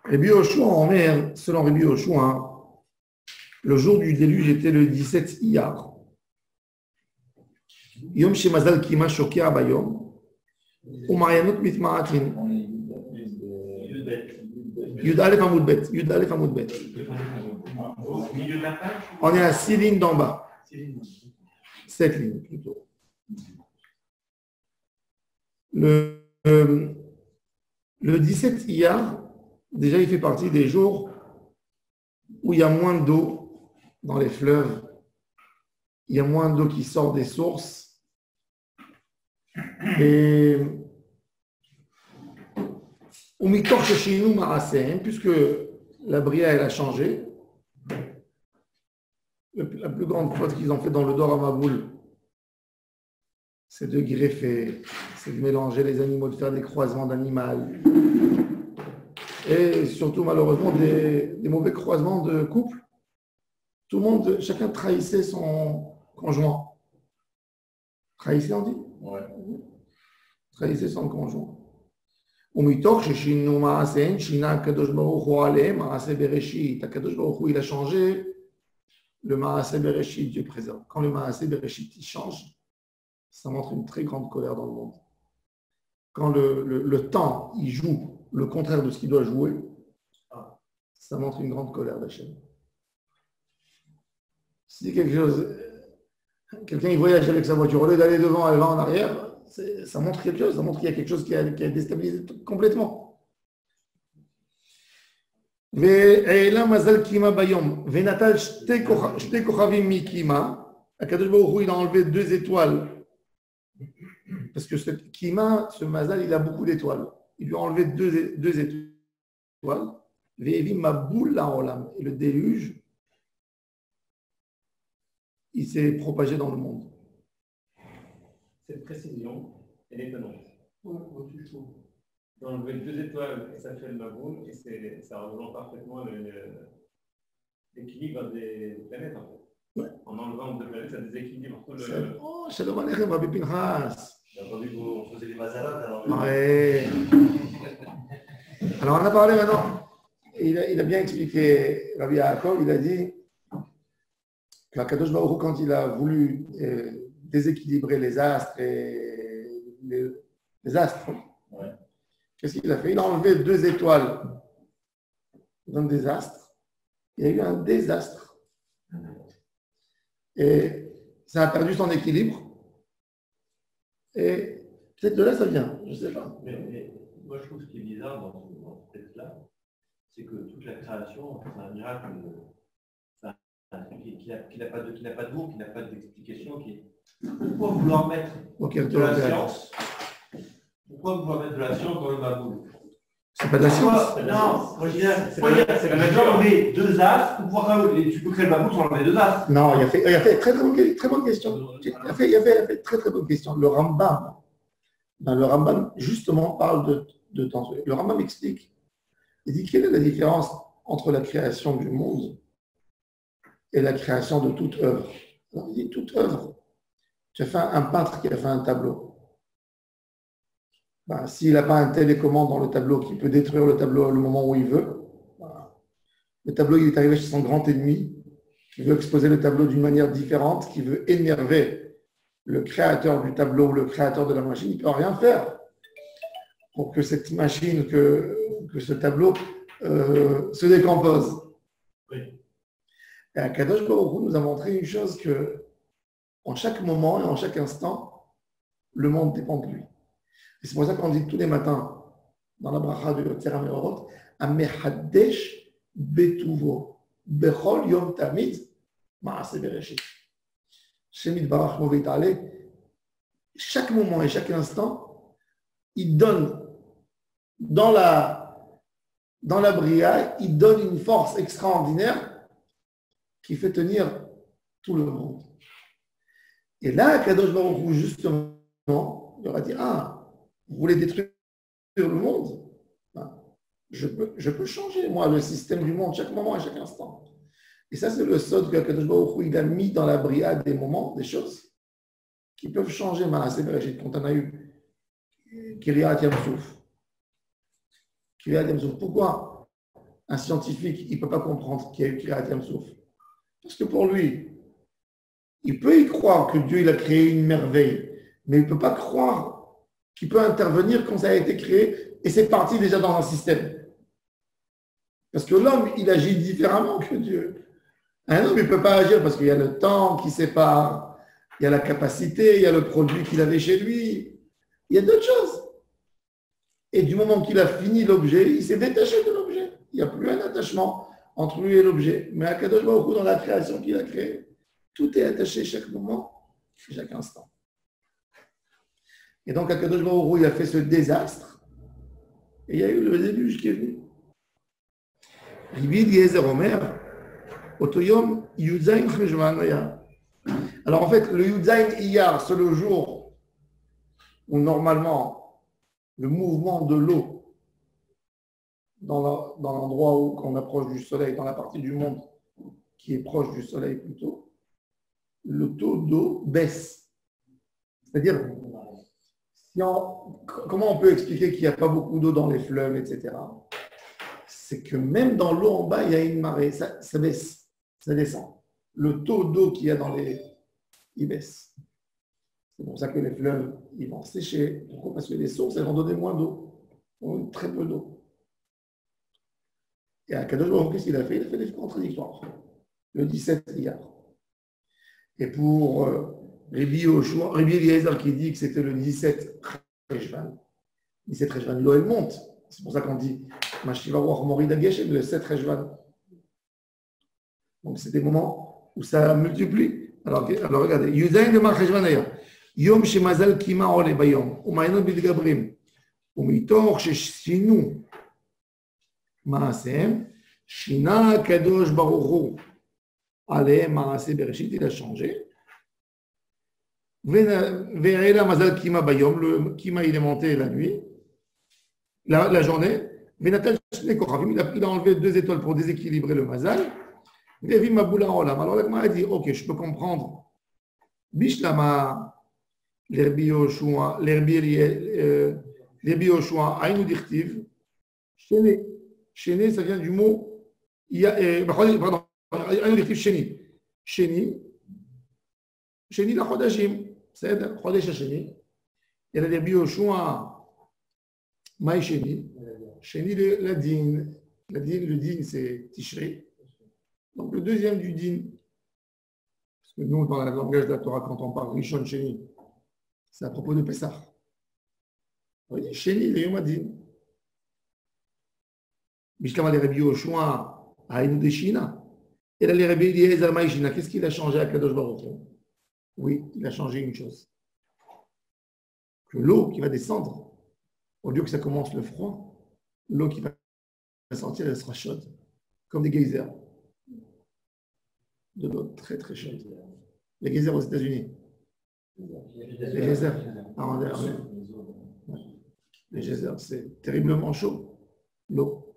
Rabbi Yoshua en mer, selon Rabbi Yoshua, le jour du déluge était le 17 Iyar. Yom Shemazal Kima Shokia Bayom, ou Marianot Mitmaatin. Yud Aleph Hamoud Bet. Yud Aleph Hamoud Bet. On est à 6 lignes d'en bas. 7 lignes plutôt. Le 17 Iyar, déjà, il fait partie des jours où il y a moins d'eau dans les fleuves, il y a moins d'eau qui sort des sources. Et puisque la bria elle a changé, la plus grande faute qu'ils ont fait dans le Dor Hamaboul, c'est de greffer, c'est de mélanger les animaux, de faire des croisements d'animaux. Et surtout, malheureusement, des mauvais croisements de couples. Tout le monde, chacun trahissait son conjoint. Trahissait, on dit? Ouais. Trahissait son conjoint. Akadosh Baruch Hu, il a changé le Maaseh Bereshit, Dieu préserve. Quand le Maaseh Bereshit il change, ça montre une très grande colère dans le monde. Quand le temps, il joue le contraire de ce qu'il doit jouer, ça montre une grande colère d'Hachem. Si quelqu'un il voyage avec sa voiture, au lieu d'aller devant, elle va en arrière, ça montre quelque chose, ça montre qu'il y a quelque chose qui a déstabilisé complètement. Akadosh Baruch Hu, il a enlevé 2 étoiles. Parce que ce Kima, ce Mazal, il a beaucoup d'étoiles. Il lui a enlevé 2 étoiles. Et le déluge, il s'est propagé dans le monde. Cette précision, elle est étonnante. D'enlever 2 étoiles, ça fait le Maboul, et ça rejoint parfaitement l'équilibre des planètes, en fait. Ouais. En enlevant 2 planètes, ça déséquilibre tout le. Oh, Shalom Aleichem, Rabbi Pinchas. J'ai entendu que vous faisiez des mazalades, alors. Ouais. Alors, on a parlé maintenant. Il a bien expliqué, Rabbi Yaakov, il a dit que Akadosh Baruch Hu, quand il a voulu déséquilibrer les astres et les astres, Ouais. qu'est-ce qu'il a fait? Il a enlevé 2 étoiles dans des astres. Il y a eu un désastre. Et ça a perdu son équilibre. Et peut-être de là, ça vient. Je ne sais pas. Mais moi, je trouve ce qui est bizarre dans ce texte-là, c'est que toute la création, c'est un miracle. C'est un truc qui n'a pas de mots, qui n'a pas d'explication. Pourquoi vouloir mettre de la science? Pourquoi vouloir mettre de la science dans le Maboul? C'est pas de la science. Non, moi je dis, c'est la nature. Enlever 2 astres, tu peux créer le Maboul sans enlever 2 astres. Non, il a fait très bonne question. Il a fait très bonne question. Le Rambam, justement, parle de temps. Le Rambam explique. Il dit quelle est la différence entre la création du monde et la création de toute œuvre. Alors, il dit toute œuvre. Tu as fait un peintre qui a fait un tableau. S'il n'a pas un télécommande dans le tableau qui peut détruire le tableau le moment où il veut, le tableau il est arrivé chez son grand ennemi, qui veut exposer le tableau d'une manière différente, qui veut énerver le créateur du tableau ou le créateur de la machine, il ne peut rien faire pour que cette machine, que ce tableau se décompose. Oui. Et Akadosh Baruch Hu nous a montré une chose que en chaque moment et en chaque instant, le monde dépend de lui. Et c'est pour ça qu'on dit tous les matins dans la bracha de Yotzer HaMeorot, Amehadesh Betuvo Bechol Yom Tamid Maaseh Bereshit. Shemit Barach Moveit Ale. Chaque moment et chaque instant, il donne dans la bria, il donne une force extraordinaire qui fait tenir tout le monde. Et là, Kadosh Baruch Hu, justement, il aura dit, vous voulez détruire le monde? Je peux changer, moi, le système du monde, chaque moment et chaque instant. Et ça, c'est le sod que Kadosh Baruch Hu, il a mis dans la bria des moments, des choses qui peuvent changer. Maaseh Bereshit, quand on a eu Kiryat Yam Souf. Pourquoi? un scientifique, il ne peut pas comprendre qu'il y a eu Kriyat Yam Souf. Parce que pour lui, il peut y croire que Dieu il a créé une merveille, mais il ne peut pas croire qu'il peut intervenir quand ça a été créé et c'est parti déjà dans un système. Parce que l'homme, il agit différemment que Dieu. Un homme, il ne peut pas agir parce qu'il y a le temps qui sépare, il y a la capacité, il y a le produit qu'il avait chez lui, il y a d'autres choses. Et du moment qu'il a fini l'objet, il s'est détaché de l'objet. Il n'y a plus un attachement entre lui et l'objet. Mais à Kadosh Baruch Hu, dans la création qu'il a créée, tout est attaché chaque moment, chaque instant. Et donc, à Kadosh Baruch Hu, il a fait ce désastre. Et il y a eu le déluge qui est venu. Rabbi Eliezer Omer, Otoyom Yudzain Cheshvan Aya. Alors en fait, le Yudzain Iyar, c'est le jour où normalement le mouvement de l'eau dans l'endroit où on approche du soleil, dans la partie du monde qui est proche du soleil plutôt, le taux d'eau baisse. C'est-à-dire, comment on peut expliquer qu'il n'y a pas beaucoup d'eau dans les fleuves, etc. C'est que même dans l'eau en bas, il y a une marée, ça baisse, ça descend. Le taux d'eau qu'il y a dans les... il baisse. C'est pour ça que les fleuves, ils vont sécher. Pourquoi? Parce que les sources, elles vont donner moins d'eau, très peu d'eau. Et à Kadosh Baruch Hu, qu'est-ce qu'il a fait? Il a fait des contradictoires. Le 17 hier. Et pour Rabbi Eliezer qui dit que c'était le 17 Rejvan, 17 Rejvan, l'eau elle monte. C'est pour ça qu'on dit Mashiva Ruach Morid Ageshem, le 7 Rejvan. Donc c'est des moments où ça multiplie. Alors regardez, Yuzain de Mar Rejvan d'ailleurs. Yom Shemazal Kima Ole Bayom, Umaynon Bidgabrim, Umitor Sheshinu Maasem, Shina Kadosh Baruch Hu. Allez, Maaseh Bereshit, il a changé. Verela Mazal Kima Bayom, le Kima il est monté la nuit, la journée. Venatal Shne Kochavim, il a enlevé 2 étoiles pour déséquilibrer le Mazal. Vevi Maboula Olam. Alors la Gemara a dit, ok, je peux comprendre. Bishlama, l'Herbi Yoshua, Aïnou Dirtiv, Shene. Shene, ça vient du mot, pardon, Aïnou Dirtiv Sheni. Sheni la Chodashim. C'est Chodesh Sheni. Et la Herbi Yoshua, Maï Sheni. Sheni, la Din. Le Din, c'est Tishri. Donc le deuxième du Din. Parce que nous, dans le langage de la Torah, quand on parle Rishon Sheni, c'est à propos de Pessah. On dit Sheni, le Yom Adin. Bishlama les Rabbi Yoshua, Aïnou Deshina. Et là, les Rabbi Eliezer Maïshina, qu'est-ce qu'il a changé à Kadosh Baruch Hu? Oui, il a changé une chose. Que l'eau qui va descendre, au lieu que ça commence le froid, l'eau qui va sortir, elle sera chaude, comme des geysers. De l'eau très très chaude. Les geysers aux États-Unis. Les geysers. Les geysers, c'est terriblement chaud. L'eau.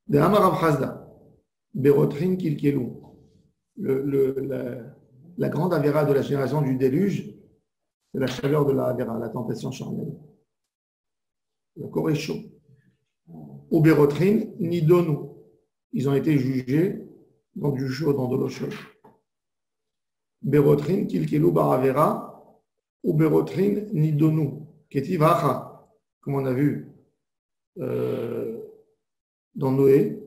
De Amar Rav Chazda, Berotrin Kilkelou. La grande avéra de la génération du déluge, c'est la chaleur de la avéra, la tentation charnelle. Le corps est chaud. Ou Berotrin, ni Donou. Ils ont été jugés dans du chaud, dans de l'eau chaude. Berotrin, Kilkelou Baravera, ou Berotrin, ni Donou. Keti Vacha, comme on a vu dans Noé,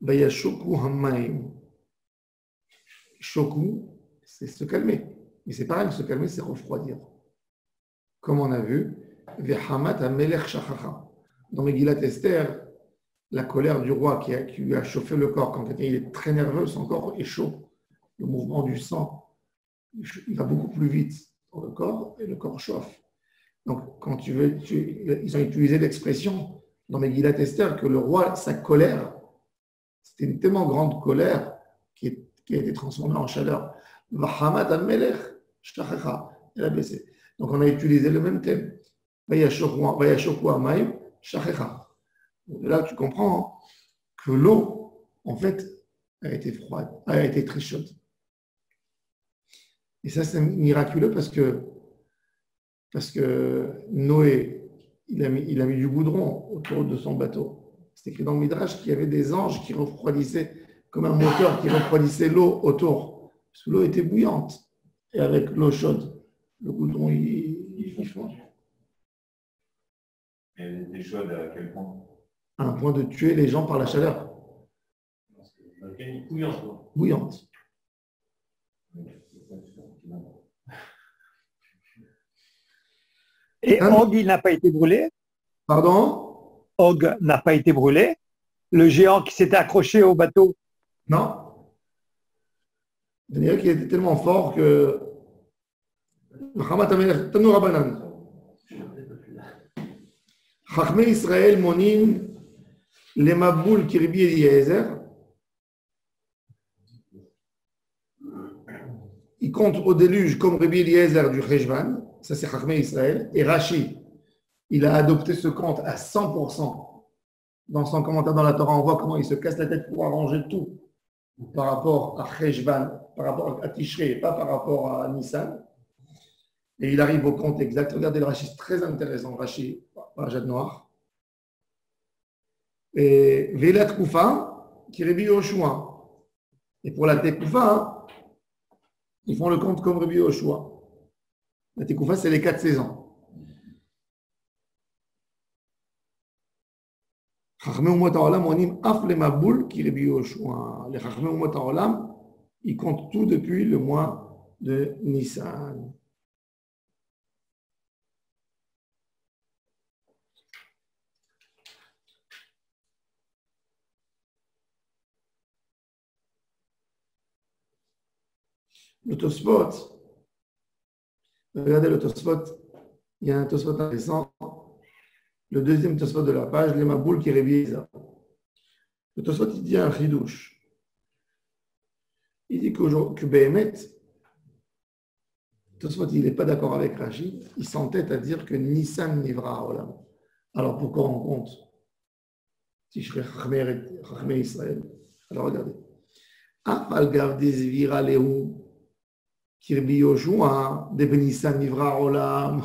Vayashoku Hamaim. Shoku, c'est se calmer. Mais c'est pareil, se calmer, c'est refroidir. Comme on a vu, Vehamat Amelech Shachacha. Dans Megillat Esther, la colère du roi qui lui a chauffé le corps, quand quelqu'un est très nerveux, son corps est chaud. Le mouvement du sang, il va beaucoup plus vite dans le corps et le corps chauffe. Donc, quand ils ont utilisé l'expression dans Megillat Esther que le roi, sa colère, c'était une tellement grande colère qui a été transformée en chaleur. Vahamat al-Melech, Shtachacha, elle a baissé. Donc, on a utilisé le même thème. Vayashoku Amaim, Shtachacha. Là, tu comprends que l'eau, en fait, a été froide, a été très chaude. Et ça, c'est miraculeux parce que Noé, il a mis du goudron autour de son bateau. C'est écrit dans le Midrash qu'il y avait des anges qui refroidissaient, comme un moteur qui refroidissait l'eau autour. Parce que l'eau était bouillante. Et avec l'eau chaude, le goudron, il fond. Elle était chaude à quel point? À un point de tuer les gens par la chaleur. Bouillante. Bouillante. Et Og, il n'a pas été brûlé. Pardon? Og n'a pas été brûlé. Le géant qui s'était accroché au bateau. Non. Daniel qui était tellement fort que. Chachmei Israël monin les maboul kirbi Eliezer. Il compte au déluge comme Rabbi Eliezer du Cheshvan. Ça, c'est Chachmei Israël. Et Rashi, il a adopté ce compte à 100%. Dans son commentaire dans la Torah, on voit comment il se casse la tête pour arranger tout par rapport à Cheshvan, par rapport à Tishrei, pas par rapport à Nissan. Et il arrive au compte exact. Regardez le Rashi, c'est très intéressant. Rashi, Rajad Noir. Et Velat Koufa, qui est Rabbi Yoshua. Et pour la Tekoufa, ils font le compte comme Rabbi Yoshua. La Tekoufa, c'est les 4 saisons. Chachmei Umot HaOlam, on dit Af le Maboul qui Rabbi Yoshua. Les Chachmei Umot HaOlam, ils comptent tout depuis le mois de Nissan. Le Tosfot, regardez le Tosfot, il y a un Tosfot intéressant, le deuxième Tosfot de la page, les Maboul qui révise. Le Tosfot, il dit un chidouche. Il dit que Béhémet, Tosfot, il n'est pas d'accord avec Rashi, il s'entête à dire que Nissan Nivra Olam. Alors pourquoi on compte Tishrei Chachmei Israël? Alors regardez. Afal Gav Desvira Lehu. Kirbi Yoshua, de Benissan Nivra Olam.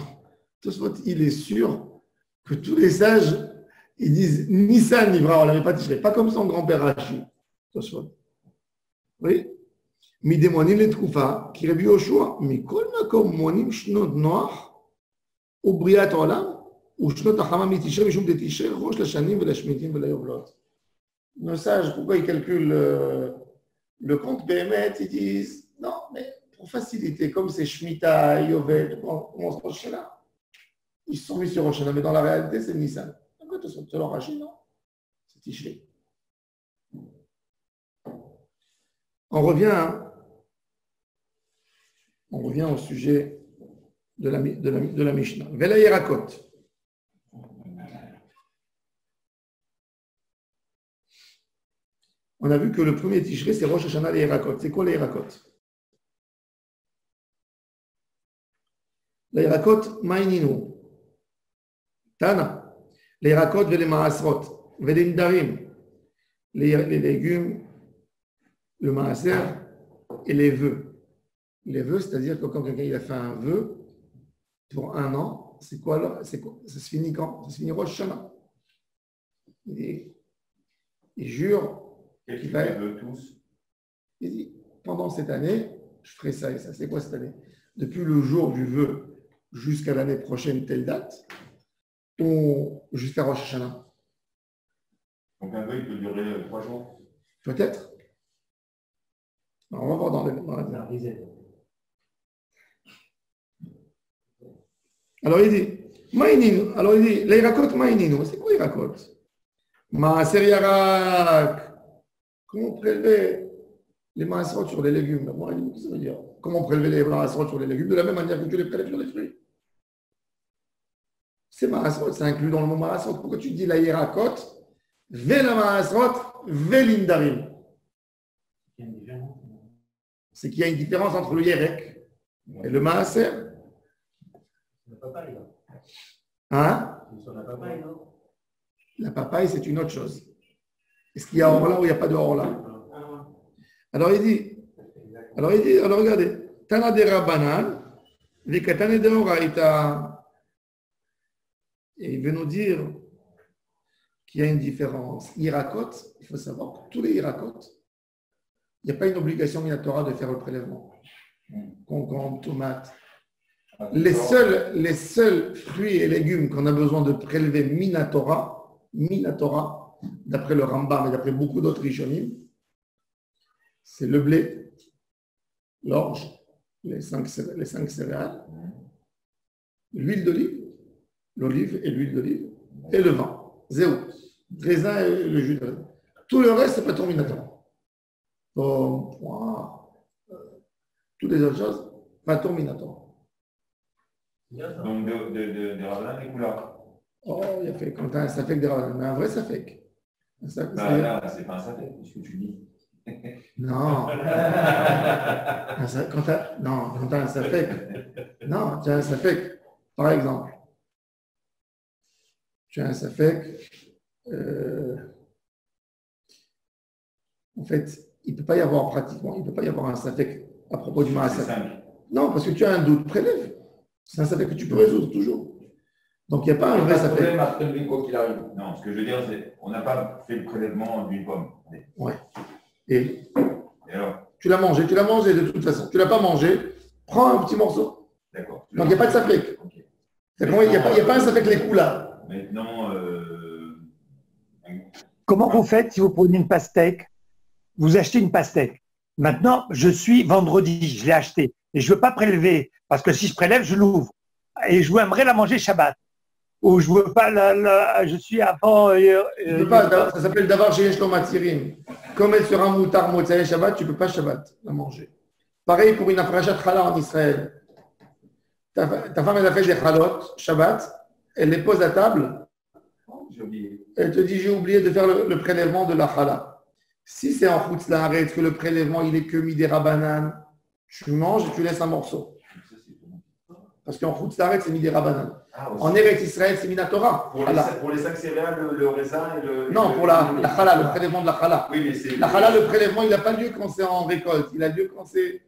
Il est sûr que tous les sages, ils disent Nissan Nivra Olam, mais pas Tishrei, pas comme son grand-père Rashi. Oui. Midemonim le Tkufa, Kirbi Yoshua, Mikol Makom Monim Shnot Noach, ou Briat Olam, ou Shnot Achama Mitishrei, Mishum de Tishrei, Rosh Lashanim, Velashmitim, Velayoblot. Nos sages, pourquoi ils calculent le compte BMT, ils disent non, mais pour faciliter, comme c'est Shemitah, Yovel, comment se Rosh Hashanah, ils se sont mis sur Rosh Hashanah, mais dans la réalité, c'est Nissan. Après, tu te leur Rashi, non? C'est Tishrei. On revient au sujet de la Mishnah. Vela Yerakot. On a vu que le premier Tishrei, c'est Rosh Hashanah les Yerakot. C'est quoi les Yerakot? Les Yerakot, Ma'ininu. Tana. Les Yerakot, Vele Ma'asrot. Vele Ndarim. Les légumes, le Ma'aser et les vœux. Les vœux, c'est-à-dire que quand quelqu'un il a fait un vœu pour un an, c'est quoi alors? Ça se finit quand? Ça se finit Rosh Hashanah. Il jure. Qu'est-ce qu'il veut tous? Il dit, pendant cette année, je ferai ça et ça. C'est quoi cette année? Depuis le jour du vœu jusqu'à l'année prochaine, telle date, ou jusqu'à Rosh Hashanah. Donc un vœu, il peut durer 3 jours? Peut-être. Alors, on va voir dans les... Alors il dit, Maïninu. Alors il dit, les Irakot Maïninu. C'est quoi Irakot? Maaser Yarak. Comment prélever les maaserot sur les légumes? Qu'est-ce que ça veut dire? Comment prélever les maaserot sur les légumes de la même manière que tu les prélèves sur les fruits? C'est maaserot, c'est inclus dans le mot maaserot. Pourquoi tu dis la Yerakot, ve la maaserot, ve l'indarim? C'est qu'il y a une différence entre le Yerek et le maaser. Hein? La papaye, c'est une autre chose. Est-ce qu'il y a hors là ou il n'y a pas de hors là? Alors il dit, alors regardez, Tana de Rabbanan, les Katane de Horaïta. Et il veut nous dire qu'il y a une différence. Hirakot, il faut savoir que tous les Hirakot, il n'y a pas une obligation minatora de faire le prélèvement. Concombre, tomate. Les seuls fruits et légumes qu'on a besoin de prélever minatora, d'après le Rambam et d'après beaucoup d'autres Rishonim, c'est le blé, l'orge, les cinq céréales, l'huile d'olive, l'olive et l'huile d'olive, et le vin, zéro, raisin et le jus de raisin. Tout le reste, c'est pas minatora. Pomme, poire, toutes les autres choses, pas minatora. Donc de Rabbin et Koula. Oh, il a fait quand tu as un safek de Rabbin, mais un vrai safek. Là, c'est pas un safek, c'est ce que tu dis. Non. Quand tu as un safek. Non, tu as un safek. Par exemple, tu as un safek. En fait, il ne peut pas y avoir un safek à propos du Maasafek. Non, parce que tu as un doute, prélève. C'est un safek que tu peux résoudre toujours. Donc, il n'y a pas un vrai safek. problème à prélever quoi qu'il arrive. Non, ce que je veux dire, c'est qu'on n'a pas fait le prélèvement d'une pomme. Ouais. Et alors tu l'as mangé de toute façon. Tu ne l'as pas mangé, prends un petit morceau. D'accord. Donc, il n'y a pas de safek. Okay. Il n'y a pas un safek les coups là. Maintenant, comment vous faites si vous prenez une pastèque? Vous achetez une pastèque. Maintenant, je suis vendredi, je l'ai acheté. Et je ne veux pas prélever, parce que si je prélève, je l'ouvre. Et je aimerais la manger Shabbat. Ou je ne veux pas je suis avant. Ça s'appelle d'avoir chez Shlomatzirim. Comme elle sera moutar Motzaï Shabbat, tu ne peux pas Shabbat la manger. Pareil pour une afrachat challah en Israël. Ta femme, elle a fait des chalot Shabbat, elle les pose à table. j'ai oublié. Elle te dit, j'ai oublié de faire le prélèvement de la challah. Si c'est en Chutz La'aretz que le prélèvement il est que midera banane, tu manges et tu laisses un morceau. Parce qu'en Chutz La'aretz, c'est midera banane. Ah, en Eretz Israël, c'est minatora. Pour les 5 céréales, le raisin et le. Non, pour la challah, le prélèvement de la challah. Oui, mais c'est. La challah, le prélèvement, il n'a pas lieu quand c'est en récolte. Il a lieu quand c'est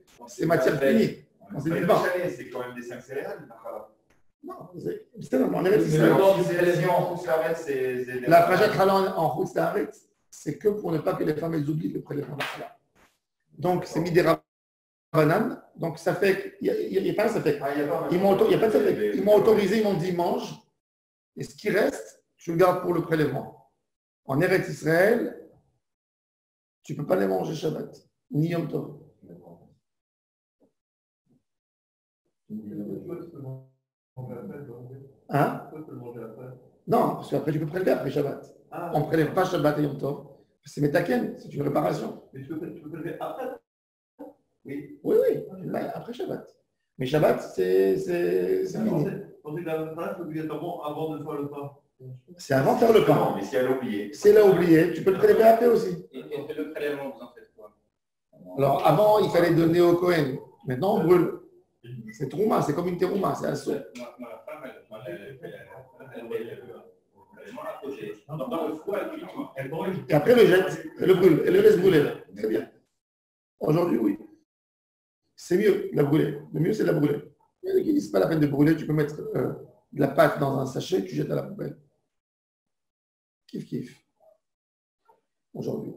matière finie. Quand c'est du pain. C'est quand même des 5 céréales, la challah. Non, c'est en Eretz Israël. La fragile challah en Chutz La'aretz, c'est que pour ne pas que les femmes elles oublient le prélèvement de la challah. Donc, c'est midera banane. Donc, ça fait il n'y a pas un ça fait. Il n'y a pas de ça fait. Ils m'ont autorisé, ils m'ont dit mange. Et ce qui reste, tu le gardes pour le prélèvement. En Eretz Israël, tu ne peux pas les manger Shabbat, ni Yom Tov. Hein? Non, parce qu'après tu peux prélever après Shabbat. On ne prélève pas Shabbat et Yom Tov. C'est Metaken, c'est une réparation. Mais tu peux prélever après? Oui. Oui, après Shabbat. Mais Shabbat, c'est fini. C'est obligatoirement avant de faire le pain. C'est avant de faire le pain. Non, mais si elle a oublié. Si elle a oublié, tu peux le prélever après aussi. Et le prélèvement, vous en faites quoi? Alors, avant, il fallait donner au Kohen. Maintenant, on brûle. C'est trouma, c'est comme une terouma, c'est un saut. Ma femme, elle à côté. Dans le foie, elle brûle. Et après, elle le jette, elle le brûle, elle le laisse brûler. Très bien. Aujourd'hui, oui. C'est mieux, la brûler. Le mieux, c'est de la brûler. Il y en a qui disent pas la peine de brûler, tu peux mettre de la pâte dans un sachet, tu jettes à la poubelle. Kiff, kiff. Aujourd'hui.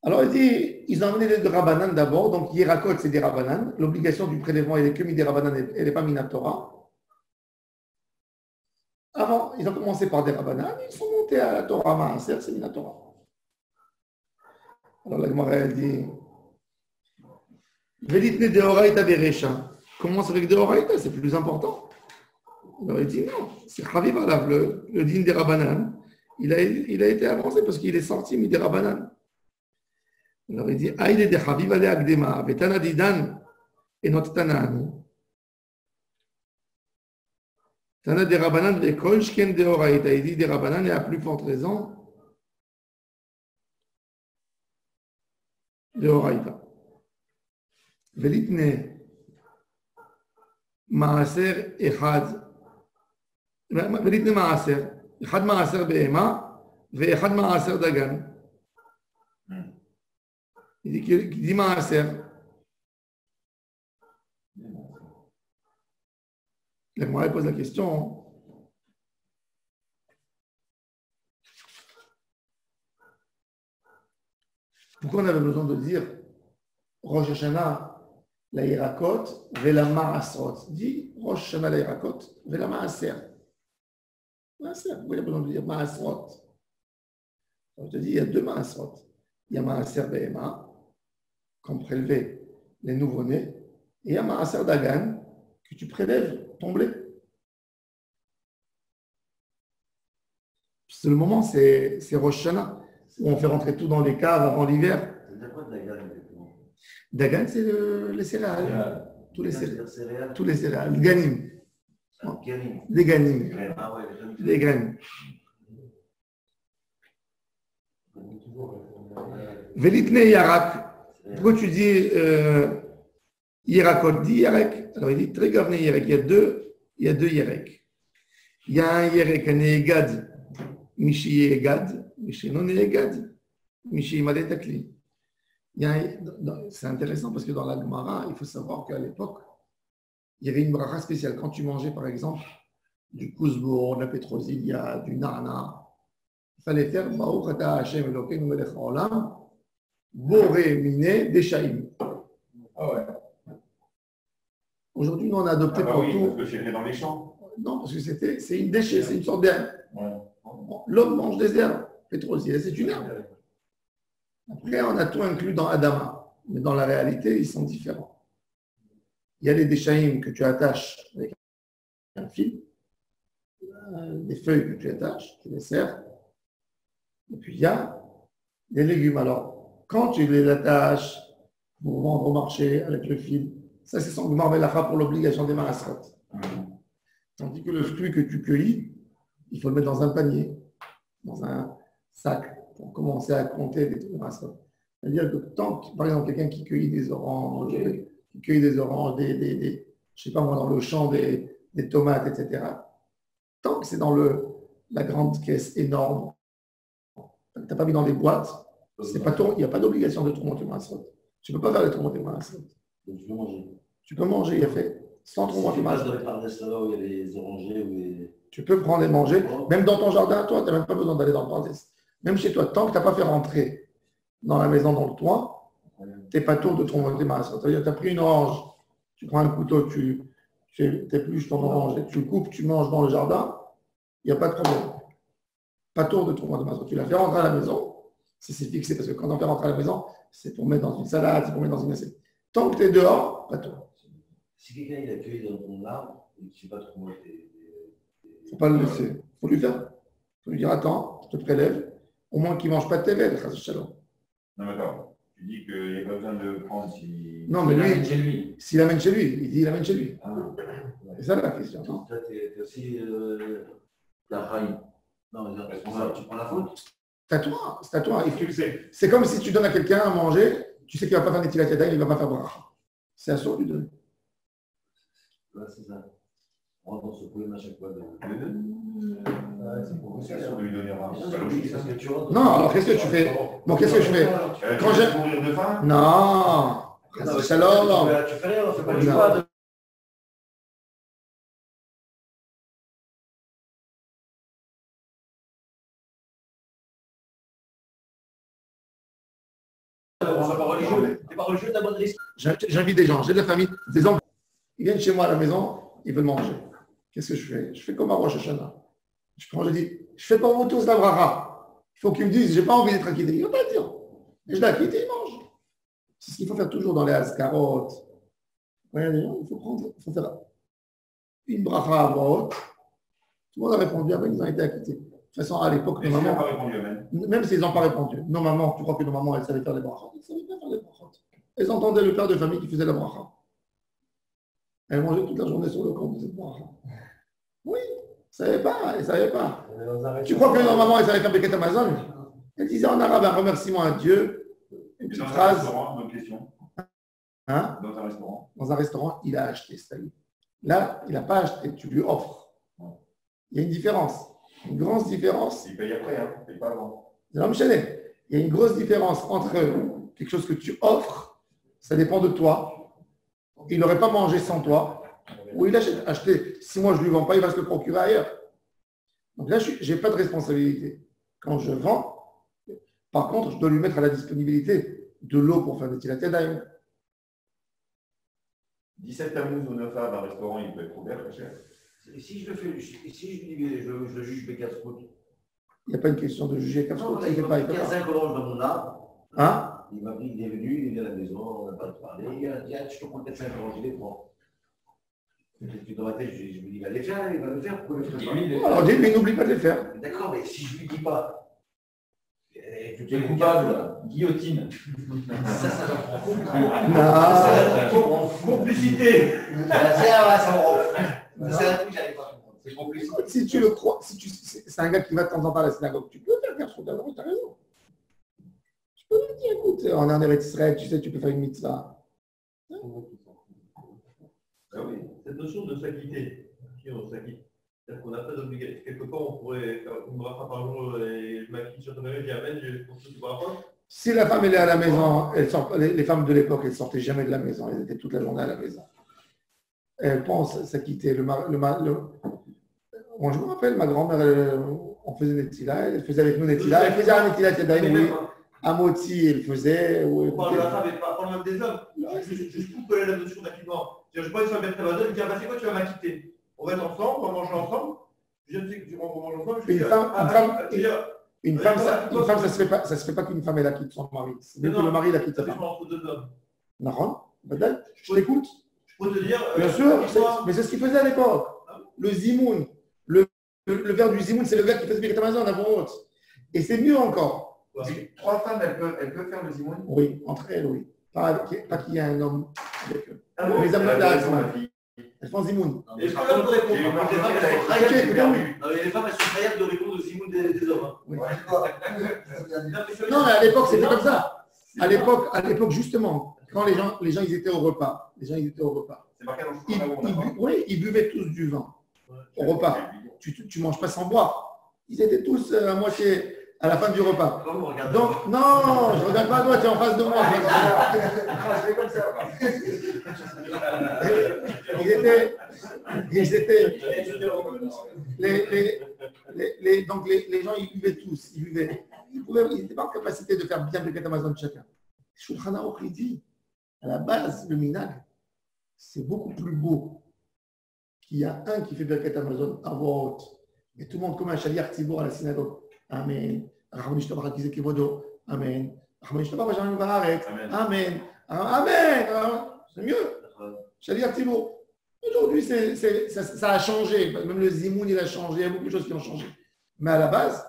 Alors, il dit, ils ont amené des rabanan d'abord, donc Yirakot, c'est des rabanan. L'obligation du prélèvement, elle est que des rabanan, elle n'est pas minatora. Avant, ils ont commencé par des rabanan, ils sont montés à la Torah Maaser, c'est minatora. Alors, la Gemara, elle dit, Velitne deoraita berecha. Commence avec deoraita, c'est plus important. Alors, il dit, non, c'est Chaviv Alav, le din des rabanan. Il a été avancé parce qu'il est sorti des rabanan. Alors il dit, Aïde de Chaviv ale Agdema, Betana didan et notre Tananu. Tana de Rabanan, de Kol Shken de Horaïta. Il dit des Rabanan, et à plus forte raison, de Horaïta. Velitne Maaser Echad. Velitne Maaser. Echad Maaser Behema, ve Echad Maaser Dagan. Il dit Maaser. La Gemara pose la question, Pourquoi on avait besoin de dire Rosh Hashanah, la Yirakot, Vela Marasrot? Dis Rosh Hashanah, la Yirakot, Vela Maaser. Maaser, pourquoi il y a besoin de dire Maasrot? Je te dis, il y a deux Maasrot. Il y a Maaser Behema, comme prélever les nouveau-nés, et il y a Maaser Dagan, que tu prélèves ton blé. C'est le moment, c'est Rosh Hashanah, où on fait rentrer tout dans les caves avant l'hiver. C'est quoi Dagan exactement? Dagan, c'est les céréales. Tous les céréales. Céréales. Tous les céréales. Ganim. Ganim. Les ganim. Ah ouais, Les graines. Velitne Yarak. Pourquoi tu dis Yirakot? Dis Yarek. Alors il dit très gavne Yarek. Il y a deux Yarek. Il y a un Yarek, un Egad. Michi Egad. Michi non Egad. Michi Madetakli. C'est intéressant parce que dans la Gemara, il faut savoir qu'à l'époque, il y avait une bracha spéciale. Quand tu mangeais, par exemple, du kousbour, de la pétrosilia, du nana, il fallait faire Baruch ata Hashem Elokeinu melech haolam, boré miné deshaim. Ah ouais. Aujourd'hui, nous, on a adopté pour oui, tout. parce que c'est fait dans les champs. Non, parce que c'est une déchet, c'est une sorte d'herbe. Ouais. Bon, l'homme mange des herbes. Pétrosilia, c'est une herbe. Après, on a tout inclus dans Adama. Mais dans la réalité, ils sont différents. Il y a les déchaïms que tu attaches avec un fil, des feuilles que tu attaches, tu les serres. Et puis il y a des légumes. Alors, quand tu les attaches pour vendre au marché avec le fil, ça c'est son Gmar Melacha pour l'obligation des marasrot. Tandis que le fruit que tu cueillis, il faut le mettre dans un panier, dans un sac, pour commencer à compter des marasrot. C'est-à-dire que tant que, par exemple, quelqu'un qui cueillit des oranges, je sais pas moi, dans le champ des tomates, etc. Tant que c'est dans la grande caisse énorme, tu n'as pas mis dans des boîtes, il n'y a pas d'obligation de tourmenter Maasrot. Tu ne peux pas faire les tourmenter Maasrot. Donc tu peux manger. Tu peux manger, il a fait, sans tourmenter Maasrot. Où il y a les orangers ou les... Tu peux prendre et manger, même dans ton jardin, toi, tu n'as même pas besoin d'aller dans le pardes. Même chez toi, tant que tu n'as pas fait rentrer dans la maison, dans le toit, tu n'es pas tour de tourmenter Maasrot. C'est-à-dire que tu as pris une orange, tu prends un couteau, tu épluches ton orange et tu le coupes, tu manges dans le jardin, il n'y a pas de problème. Pas tour de tourmenter Maasrot. Tu la fais rentrer à la maison, c'est fixé, parce que quand on fait rentrer à la maison, c'est pour mettre dans une salade, c'est pour mettre dans une assiette. Tant que tu es dehors, pas tour. Si quelqu'un il a cueilli dans ton arbre, et que tu ne sais pas trop comment Il ne faut pas le laisser. Il faut lui faire. Il faut lui dire, attends, je te prélève, au moins qu'il ne mange pas de tes verres, shalom. Non, mais attends, tu dis qu'il n'y a pas besoin de le prendre si. Non, mais lui, chez lui. s'il amène chez lui, il dit il amène chez lui. Ah, C'est ça la question, non? toi, tu es aussi la raï. Non, tu prends la faute. C'est à toi. C'est comme si tu donnes à quelqu'un à manger, tu sais qu'il ne va pas faire Netilat Yadayim, il ne va pas faire bracha. C'est à soi de lui donner. Ouais, c'est ça. On rentre dans ce problème à chaque fois. C'est sûr de lui donner un. C'est pas logique, ça. Non, alors qu'est-ce que tu fais? Bon, qu'est-ce que je fais? Quand Tu j'ai- vas mourir de faim? Non. Shalom. Tu fais rien, on fait pas Non. du choix. On n'est pas religieux. Tu n'es pas religieux, tu as bonne risque. J'invite des gens, j'ai de la famille, des enfants. Ils viennent chez moi à la maison, ils veulent manger. Qu'est-ce que je fais? Je fais comme à Rosh Hashanah. Je prends, je dis, je fais pour vous tous la bracha. Il faut qu'ils me disent, j'ai pas envie d'être acquitté. Ils ne vont pas dire. Et je l'ai acquitté, ils mangent. C'est ce qu'il faut faire toujours dans les Askarot. Regardez, il faut faire une bracha à voix haute. Tout le monde a répondu, après ils ont été acquittés. De toute façon, à l'époque, Et nos s'il n'a mamans, pas répondu même. même s'ils n'ont pas répondu, nos mamans, tu crois que nos mamans, elles savaient faire les brachas? Elles ne savaient pas faire les brachas. Elles entendaient le père de famille qui faisait la bracha. Elles mangeaient toute la journée sur le compte de cette bracha. Oui, elles ne savaient pas. Tu crois que nos mamans, elles savaient faire Birkat Amazon? Elles disaient en arabe un remerciement à Dieu, une Et petite dans un phrase. restaurant, bonne question. Hein? Dans un restaurant. Dans un restaurant, il a acheté, c'est-à-dire. Là, il n'a pas acheté, tu lui offres. Il y a une différence, une grosse différence. Il paye après, hein. Il paye pas avant. C'est la même chaîne. Il y a une grosse différence entre quelque chose que tu offres, ça dépend de toi. Il n'aurait pas mangé sans toi, ou il a acheté. Si moi je ne lui vends pas, il va se le procurer ailleurs. Donc là, je n'ai pas de responsabilité. Quand je vends, Par contre, je dois lui mettre à la disponibilité de l'eau pour faire des Netilat Yadayim. 17 Tammuz ou 9 Av, un restaurant, il peut être ouvert, pas cher. Et si je le fais, si je dis, je le juge Bekasrout. Il n'y a pas une question de juger comme ça. Non, il m'a pris 15 oranges dans mon arbre. Hein? Il est venu, il est venu à la maison, on n'a pas parlé. Il a dit, je te prends 5 oranges, je les prends. Dans ma tête, je me dis, il va les faire, il va le faire, pourquoi le faire pas? Alors dis-lui, n'oublie pas de les faire. D'accord, mais si je ne lui dis pas, Tu es coupable, guillotine. ça va prendre beaucoup. Non. Complicité. Ça me rend. C'est un truc que j'arrive pas à comprendre. C'est complicité. Si tu le crois, c'est un gars qui va de temps en temps à la synagogue, tu peux faire son d'avant, tu as raison. Tu peux lui dire, écoute, on est en Eretz Israël, tu sais, tu peux faire une mitzvah. Ah oui, cette notion de s'acquitter, qui on s'acquitte. C'est-à-dire qu'on n'a pas d'obligation. Quelque part, on pourrait faire une bracha par jour et je m'acquitte sur ton avis, j'amène, je construis du bracha. Si la femme elle est à la maison, les femmes de l'époque, elles ne sortaient jamais de la maison, elles étaient toute la journée à la maison. Elles pensent s'acquitter. Moi, je me rappelle, ma grand-mère, on faisait Netila, elle faisait avec nous Netila, elle faisait un Netila Tadaïm, oui. À Moti, elle faisait. On parle de la femme et pas même des hommes. Je trouve que la notion d'acquittement. Je ne sais pas si tu vas mettre ta madone et dire, c'est quoi, tu vas m'acquitter. On va être ensemble, on va manger ensemble. Je ne sais que tu vas manger ensemble. Une femme, ça se fait pas qu'une femme elle acquitte son mari. C'est mieux que le mari l'acquitte sa femme. Entre deux hommes. Non, je t'écoute. Je peux te dire. Bien sûr, mais c'est ce qu'il faisait à l'époque. Le zimoun, le verre du zimoun, c'est le gars qui fait ce Birkat Hamazon avant autre. Et c'est mieux encore. Trois femmes, elles peuvent faire le zimoun? Oui, entre elles, oui. Pas qu'il y ait un homme avec eux. Ah bon, les hommes de la elles font zimoun. Les femmes, elles sont capables de répondre aux zimoun des hommes. Oui. Non, mais à l'époque, c'était comme ça. À l'époque, justement, quand les gens ils étaient au repas. C'est marqué dans Oui, ils buvaient tous du vin au repas. Tu ne manges pas sans boire. Ils étaient tous à moitié à la fin du repas. Donc, non, je ne regarde pas toi, tu es en face de moi. Donc les gens, ils buvaient tous. Ils n'étaient pas en capacité de faire bien le Birkat Hamazon chacun. Shulchan Aruch, il dit, à la base, le minag, c'est beaucoup plus beau qu'il y a un qui fait Birkat Hamazon à voix haute. Et tout le monde comme un chaliar Tzibour à la synagogue. Amen. Amen. Amen. Amen. Amen. C'est mieux. Chaliar Tzibour. Aujourd'hui, ça a changé. Même le zimoun, il a changé. Il y a beaucoup de choses qui ont changé. Mais à la base,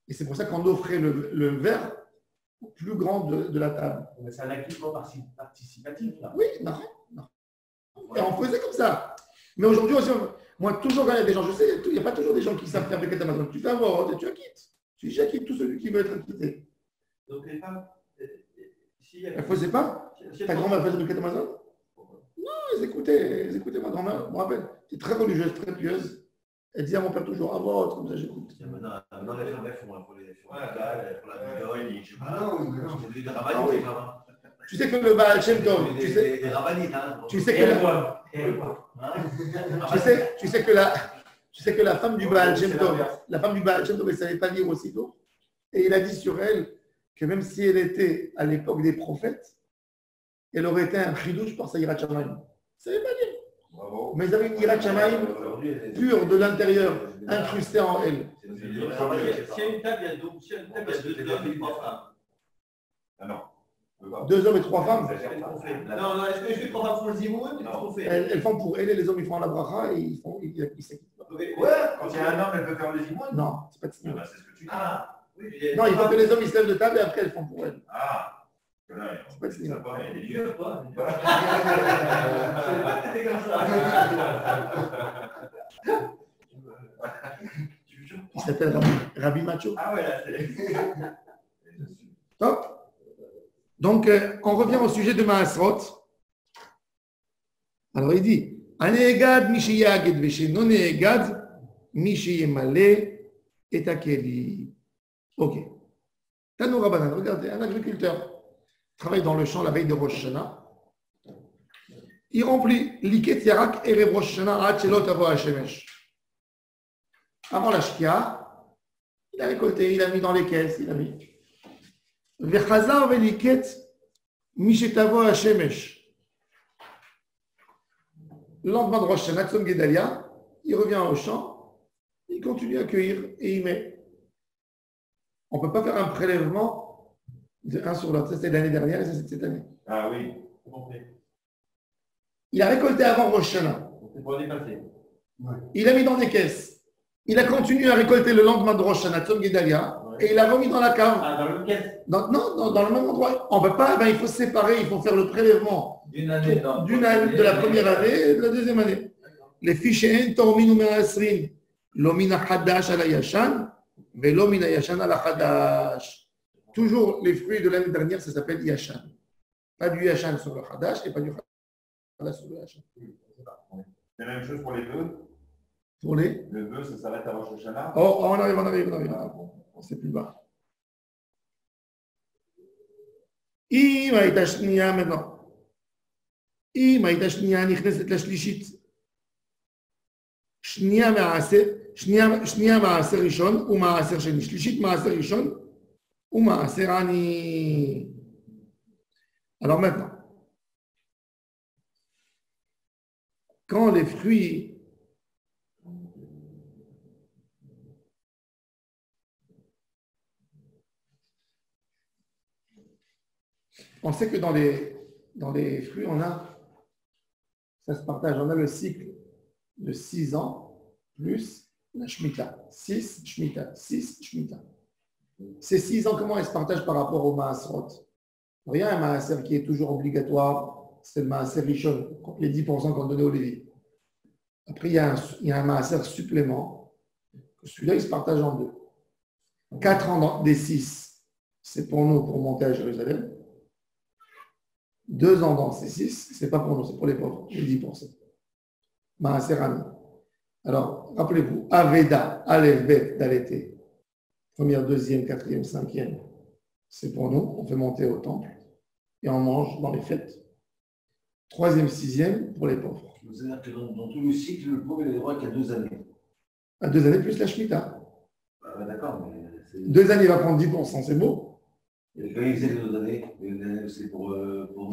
et c'est pour ça qu'on offrait le verre au plus grand de la table. C'est un acquittement participatif, là. Oui, non. Et on faisait comme ça. Mais aujourd'hui aussi, moi, toujours quand il y a des gens, je sais, il n'y a pas toujours des gens qui savent faire Birkat Hamazon. Tu fais avoir et tu acquittes. Tu acquittes tout celui qui veut être acquitté. Donc les femmes, elle ne faisait pas. Ta grand-mère faisait Birkat Hamazon? Non, elles écoutaient ma grand-mère. Je me rappelle, elle était très religieuse, très pieuse. Elle disait à mon père toujours, à voix, comme ça j'écoute. Maintenant, les femmes, elles font la bidogne, je sais pas. C'est des rabbinites. Tu sais que le Baal Shem Tov, des rabbinites, hein. Tu sais que la femme du Baal Shem Tov, elle ne savait pas lire aussitôt. Et il a dit sur elle que même si elle était à l'époque des prophètes, elle aurait été un chidouche par sa Yirat Shamayim. Elle ne savait pas lire. Bravo. Mais elle avait une Yirat Shamayim pure de l'intérieur, incrustée en elle. s'il y a une table, il y a deux hommes et trois femmes. Ah non. 2 hommes et 3 femmes. Non, est-ce que les 3 femmes font le zimoun? Elles font pour elle et les hommes ils font la bracha et ils s'acquittent pas. Ouais, quand il y a un homme, elle peut faire le zimoun? Non, c'est pas de zimoun. C'est ce que tu dis. Non, il faut que les hommes ils se lèvent de table et après elles font pour elle. Ah. C'est pas de zimoun. Elle est dure, quoi. Il s'appelle Rabbi Macho. Ah ouais, là, c'est. Top. Donc, on revient au sujet de Maasrot. Alors, il dit Anegad Mishiyaged Vesheno Negad Mishiyemale et Akeli. Ok. Tanou Rabbanan, regardez, un agriculteur travaille dans le champ la veille de Rosh Hashanah. Il remplit Liket Yarak Erev Rosh Hashanah Achelot Avo Hashemesh. Avant la Shkia, il a récolté, il a mis dans les caisses, il a mis. Vechazar veliket mishetavo hashemesh. Le lendemain de Rosh Hashanah, Tzom Gedalia, il revient au champ, il continue à cueillir et il met. On ne peut pas faire un prélèvement de un sur l'autre. Ça, c'était l'année dernière et ça, c'est cette année. Ah oui. Il a récolté avant Rosh Hashanah. C'est pour dépasser. Il a mis dans des caisses. Il a continué à récolter le lendemain de Rosh Hashanah, Tzom Gedalia, et il l'a remis dans la cave. Ah, dans le même caisse. Non, dans le même endroit. On ne peut pas, il faut séparer, il faut faire le prélèvement D'une année. de la première année et de la deuxième année. Les fichiers torminu me'asrin, lo mina hadash ala yashan, velo mina yashan ala hadash. Toujours les fruits de l'année dernière, ça s'appelle yashan. Pas du yashan sur le hadash et pas du hadash sur le yashan. C'est la même chose pour les bœufs. Pour les Le bœuf, ça s'arrête à Rosh Hashanah. Oh, on arrive. On sait plus bas. אם הייתה שנייה maintenant. אם הייתה שנייה נכנסת לשלישית. שנייה מעשר ראשון ומעשר שני. שלישית מעשר ראשון ומעשר עני. Alors maintenant, quand les fruits on sait que dans les fruits, ça se partage, on a le cycle de 6 ans plus la Shemitah. 6 Shemitah, 6 Shemitah. Ces 6 ans, comment elles se partagent par rapport au Maasrot? Rien, un Maaser qui est toujours obligatoire, c'est le Maaser Rishon, les 10% qu'on donnait au Lévi. Après, il y a un Maaser supplément, celui-là, il se partage en deux. 4 ans des 6, c'est pour nous, pour monter à Jérusalem. 2 ans dans ces 6, ce n'est pas pour nous, c'est pour les pauvres, les 10%. Maaser Ami. Alors, rappelez-vous, Aveda, Aleph, Bet, Dalété, première, deuxième, quatrième, cinquième, c'est pour nous, on fait monter au temple et on mange dans les fêtes. 3e, 6e, pour les pauvres. C'est-à-dire que dans tout le cycle, le pauvre, il a le droit qu'à 2 années. À 2 années plus la Shemitah. D'accord, mais... 2 années, il va prendre 10%, c'est beau. Et quand il faisait les 2 années, c'est pour...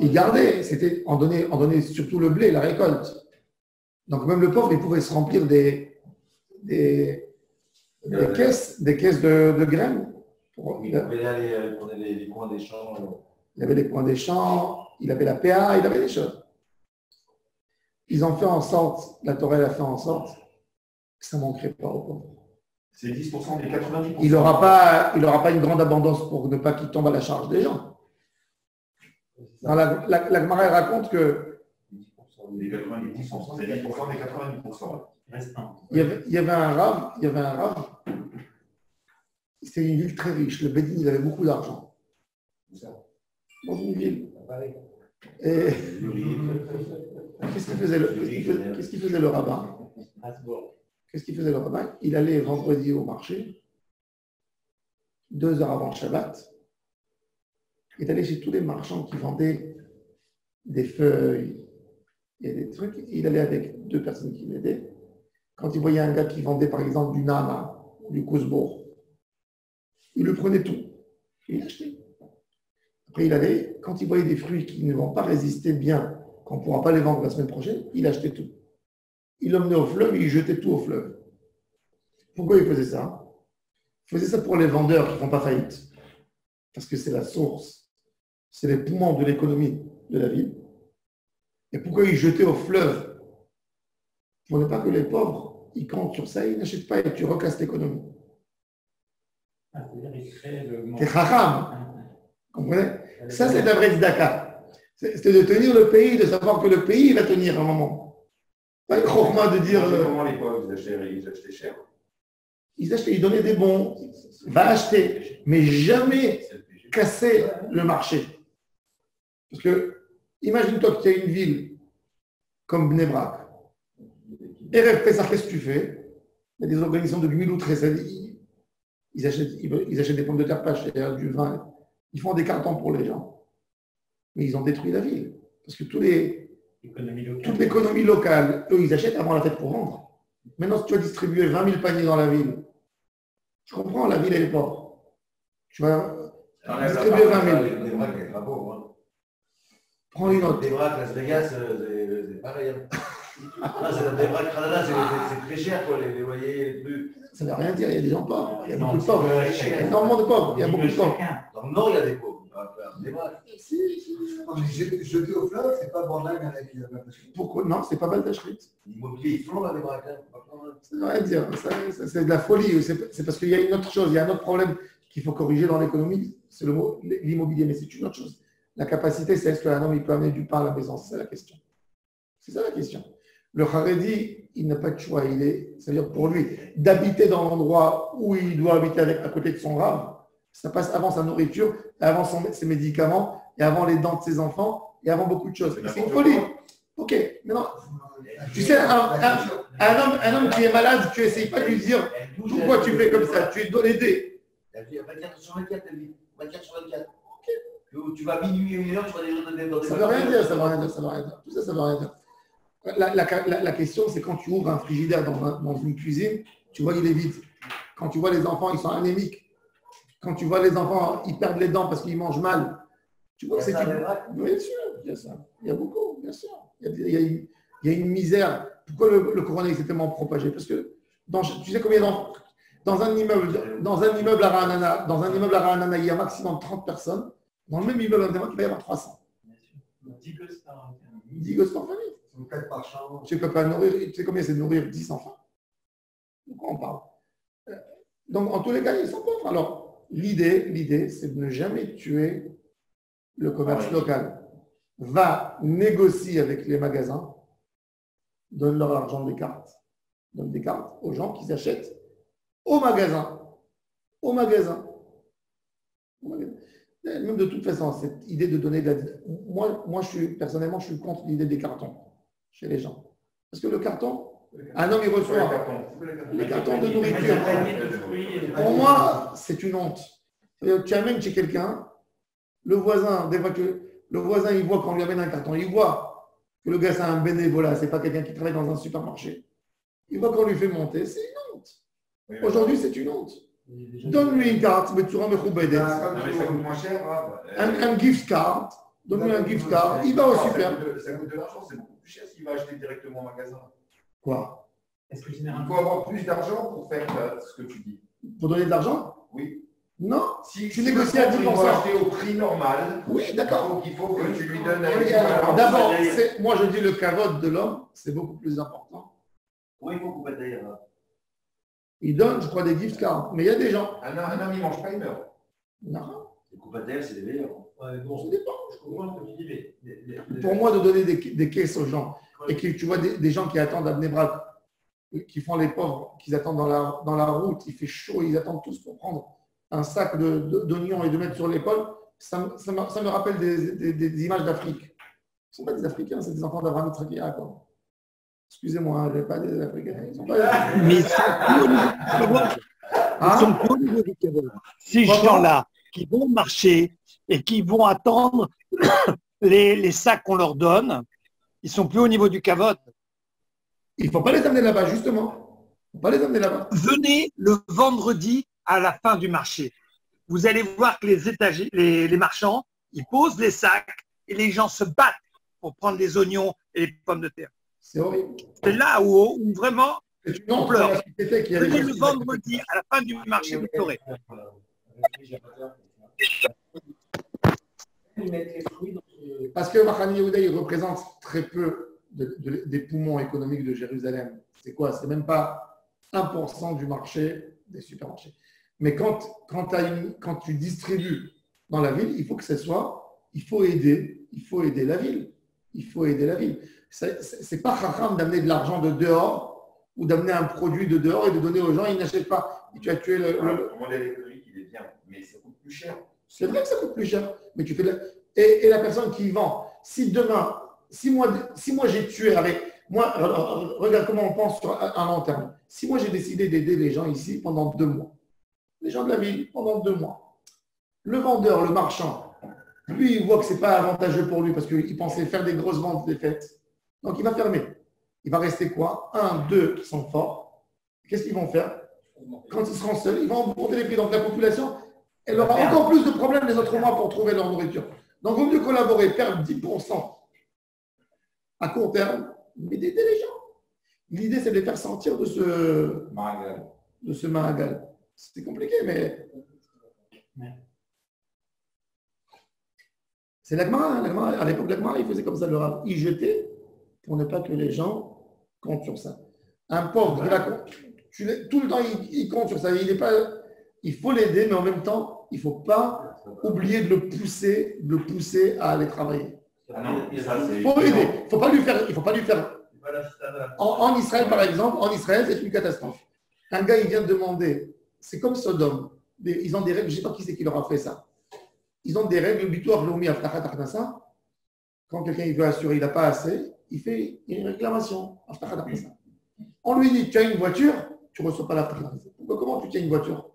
Il gardait, on donnait surtout le blé, la récolte. Donc même le pauvre, il pouvait se remplir des caisses de graines. Il avait les coins des champs. Il avait les coins des champs, il avait la PA, il avait des choses. Ils ont fait en sorte, la Torah a fait en sorte que ça ne manquerait pas aux pauvres. C'est 10% des 90%. Il n'aura pas une grande abondance pour ne pas qu'il tombe à la charge des gens. Dans la Gemara raconte que Les 90%, c'est 10% des 90%. il y avait un rave, c'était une ville très riche, le Bédine, il avait beaucoup d'argent. Dans une ville. Et qu'est-ce qu'il faisait le rabbin? Qu'est-ce qu'il faisait le rabbin? Il allait vendredi au marché, 2 heures avant le Shabbat. Il est allé chez tous les marchands qui vendaient des feuilles et des trucs. Il allait avec 2 personnes qui l'aidaient. Quand il voyait un gars qui vendait par exemple du Nama, du Kousbourg, il le prenait tout. Il l'achetait. Après, il allait, quand il voyait des fruits qui ne vont pas résister bien, qu'on ne pourra pas les vendre la semaine prochaine, il achetait tout. Il l'emmenait au fleuve et il jetait tout au fleuve. Pourquoi il faisait ça? Il faisait ça pour les vendeurs qui ne font pas faillite. Parce que c'est la source, c'est les poumons de l'économie de la ville. Et pourquoi il jetait au fleuve? Pour ne pas que les pauvres, ils comptent sur ça, ils n'achètent pas et tu recasses l'économie. T'es chacham. Comprenez? Ça, c'est la vraie tzedaka. C'est de tenir le pays, de savoir que le pays va tenir un moment. Pas une chokma de dire. Comment les pauvres, ils achetaient cher? Ils achetaient, ils donnaient des bons. Va acheter, mais jamais casser le marché. Parce que, imagine-toi que tu as une ville comme Bnei Brak. Erev Pesach, qu'est-ce que tu fais? Il y a des organisations de Gmilut Chesed. Ils achètent des pommes de terre pas chères, du vin. Ils font des cartons pour les gens. Mais ils ont détruit la ville. Parce que toute l'économie locale, eux, ils achètent avant la fête pour vendre. Maintenant, si tu vas distribuer 20 000 paniers dans la ville, je comprends, la ville, elle est pauvre. Tu vas Distribuer 20 000. Des braques avec travaux, hein. Prends une autre. Des braques Las Vegas, c'est pareil. Hein. Non, c'est des braques Canada, c'est très cher, quoi, les loyers, les trucs. Ça ne veut rien dire, il y a des gens pauvres. Il y a beaucoup de pauvres. Il y a énormément de pauvres. Il y a beaucoup de pauvres. Dans le Nord, il y a des pauvres. Des braques. Non, mais jeter au fleuve, c'est pas Bordeaux avec la Pourquoi? Non, c'est pas Baldachrit. L'immobilier, ils font là, les braques. Hein. Ça ne veut rien dire. C'est de la folie. C'est parce qu'il y a une autre chose, il y a un autre problème qu'il faut corriger dans l'économie, c'est le mot l'immobilier, mais c'est une autre chose. La capacité, c'est est-ce qu'un homme il peut amener du pain à la maison? C'est ça la question. C'est ça la question. Le Haredi, il n'a pas de choix. C'est-à-dire pour lui, d'habiter dans l'endroit où il doit habiter à côté de son rave, ça passe avant sa nourriture, avant ses médicaments, et avant les dents de ses enfants, et avant beaucoup de choses. C'est une folie. Ok, mais non. Tu sais, un homme qui est malade, tu n'essayes pas de lui dire pourquoi tu fais comme ça. Tu dois l'aider. Elle vit 24 sur 24, elle vit 24 sur 24. Ok. Tu vas minuit et une heure, tu vas déjà dans des. Ça ne veut rien dire, ça ne veut rien dire, ça ne veut rien dire. Tout ça, ça ne veut rien dire. La question, c'est quand tu ouvres un frigidaire dans une cuisine, tu vois qu'il est vide. Quand tu vois les enfants, ils sont anémiques. Quand tu vois les enfants, ils perdent les dents parce qu'ils mangent mal. Tu vois que c'est une. Bien sûr, il y a ça. Il y a beaucoup, bien sûr. Il y a une misère. Pourquoi le coronavirus s'est tellement propagé? Parce que tu sais combien dans un immeuble à Ra'anana, il y a un maximum de 30 personnes. Dans le même immeuble, il va y avoir 300. 10 gosses par famille. Donc 4 par chambre. Tu peux pas nourrir. Tu sais combien c'est de nourrir 10 enfants? De quoi on parle? Donc, en tous les cas, ils sont pauvres. Alors, l'idée, c'est de ne jamais tuer le commerce local. Va négocier avec les magasins, donne leur argent des cartes. Donne des cartes aux gens qui achètent au magasin. Au magasin. Même de toute façon, cette idée de donner de la. Moi personnellement, je suis contre l'idée des cartons chez les gens. Parce que le carton, un homme, il reçoit les cartons de nourriture. Pour moi, c'est une honte. Tu amènes chez quelqu'un, le voisin, des fois que le voisin, il voit quand on lui amène un carton, il voit que le gars, c'est un bénévolat, c'est pas quelqu'un qui travaille dans un supermarché. Il voit qu'on lui fait monter, c'est une honte. Aujourd'hui, c'est une honte. Donne-lui une carte, mais tu rends le Ça coûte moins cher. un gift card, donne-lui un gift card, il va au super. Ça coûte de l'argent, c'est beaucoup plus cher s'il va acheter directement au magasin. Quoi? Il faut avoir plus d'argent pour faire ce que tu dis. Pour donner de l'argent? Oui. Non. Si tu négocies à 10%. Il faut acheter au prix normal. Oui, d'accord. Donc il faut que tu lui donnes D'abord, moi je dis le carotte de l'homme, c'est beaucoup plus important. Oui, il faut couper d'ailleurs. Il donne, je crois, des gift cards. Mais il y a des gens. Un homme, il ne mange pas, il meurt. Non. Les coupes d'ailleurs, c'est des meilleurs. Ça dépend. Je comprends ce que tu dis, Pour moi, de donner des caisses aux gens, et que tu vois des gens qui attendent à Bnei-Brak, qui font les pauvres, qui attendent dans la route, il fait chaud, ils attendent tous pour prendre un sac d'oignons et de mettre sur l'épaule, ça me rappelle des images d'Afrique. Ce ne sont pas des Africains, c'est des enfants d'Abraham Yitzhak Yaakov. Excusez-moi, je n'ai pas des Africains. Mais ils sont plus au niveau du cavode. Ces gens-là qui vont marcher et qui vont attendre les sacs qu'on leur donne, ils sont plus au niveau du cavode. Il ne faut pas les amener là-bas, justement. Il ne faut pas les amener là-bas. Venez le vendredi à la fin du marché. Vous allez voir que les marchands, ils posent les sacs et les gens se battent pour prendre les oignons et les pommes de terre. C'est horrible. C'est là où vraiment on pleure. Venez le vendredi à la fin du marché, vous pleurez. Parce que Mahani Yehuda, il représente très peu des poumons économiques de Jérusalem. C'est quoi? C'est même pas 1% du marché des supermarchés. Mais quand tu distribues dans la ville, il faut que ce soit, il faut aider la ville. Il faut aider la ville. C'est pas racham d'amener de l'argent de dehors ou d'amener un produit de dehors et de donner aux gens, ils n'achètent pas. Et tu as tué le modèle économique, il est bien, mais ça coûte plus cher. C'est vrai que ça coûte plus cher, mais tu fais et la personne qui vend, si moi j'ai tué avec moi, regarde comment on pense sur un long terme. Si moi j'ai décidé d'aider les gens ici pendant 2 mois, les gens de la ville pendant 2 mois, le vendeur, le marchand, lui il voit que c'est pas avantageux pour lui parce qu'il pensait faire des grosses ventes des fêtes, donc il va fermer. Il va rester quoi? 1, 2 qui sont forts. Qu'est-ce qu'ils vont faire? Quand ils seront seuls, ils vont augmenter les prix. Donc la population, elle aura encore plus de problèmes les autres mois pour trouver leur nourriture. Donc, il vaut mieux collaborer, perdre 10% à court terme, mais d'aider les gens. L'idée, c'est de les faire sortir de ce maragal. C'est compliqué, mais c'est l'Agmara. À l'époque de l'Agmara, il faisait comme ça, il jetait pour ne pas que les gens comptent sur ça. Un pauvre, tout le temps, il compte sur ça. Il faut l'aider, mais en même temps, il ne faut pas oublier de le pousser à aller travailler. Il faut l'aider. Il ne faut pas lui faire. En Israël, par exemple, c'est une catastrophe. Un gars, il vient de demander, c'est comme Sodome. Ils ont des règles, je ne sais pas qui c'est qui leur a fait ça. Ils ont des règles, Bitor Lomi Aftachat Akhnasa. Quand quelqu'un il veut assurer, il n'a pas assez, il fait une réclamation. Aftachat Akhnasa. On lui dit, tu as une voiture, tu ne reçois pas l'Aftachat Akhnasa. Pourquoi, comment tu tiens une voiture?